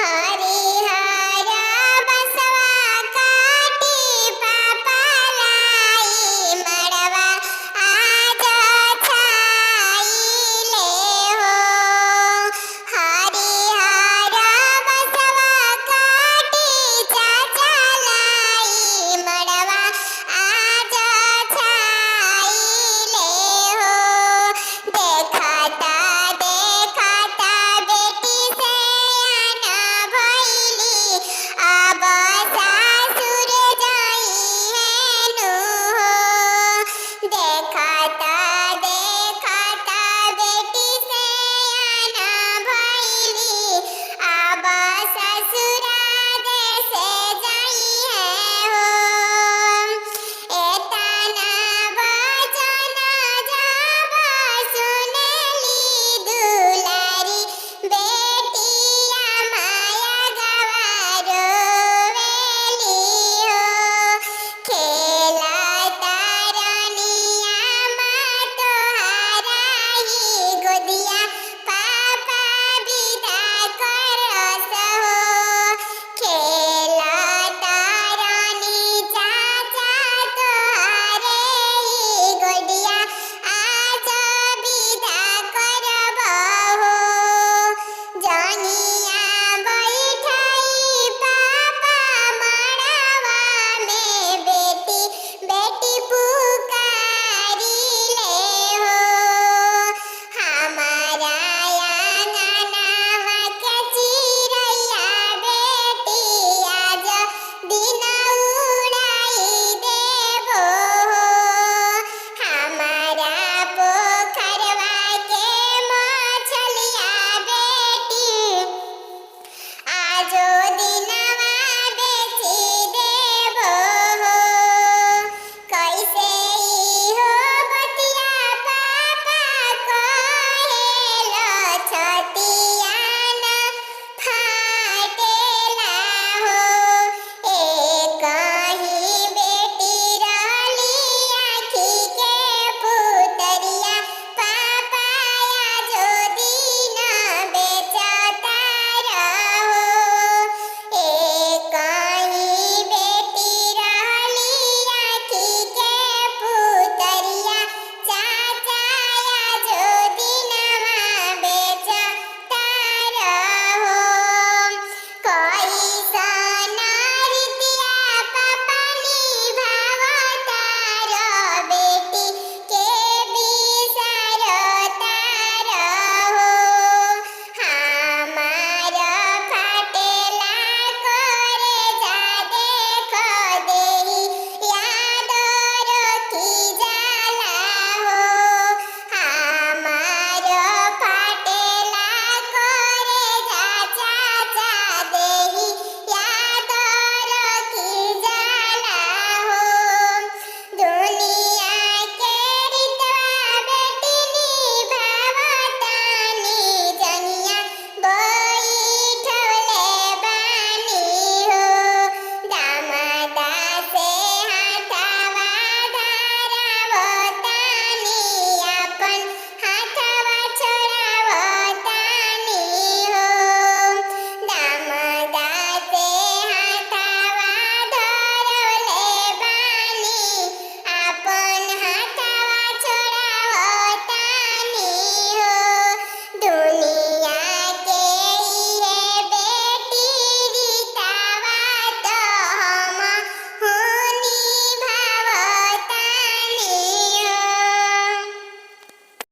हरिहर बसवा काटी पापालाई मड़वा आज छाइले हो। हरिहर बसवा काटी चाचालाई मड़वा आज छाइले हो। देखता देखता बेटी से आना भइली अब सासुर जाई हेनु हो। देखता देखता बेटी से आना भइली अब ससुरा देशे जाई है हो। एतना वचन जब सुनली दुलारी बेटिया माया गवारोवेली हो। खेलता रानिया माँ तोहरा ही गोदिया पापा विदा करस हो। खेलता रानी चाचा तोहरे ही गोदिया आज विदा करब हो। जनिया बैठाई पापा मड़वा में बेटी बेटी पुकारिले हो। हमारा आंगनवा के चिरैया बेटी आज दिन उड़ाई देबो हो। हमारा पोखरवा के मछलिया बेटी आजो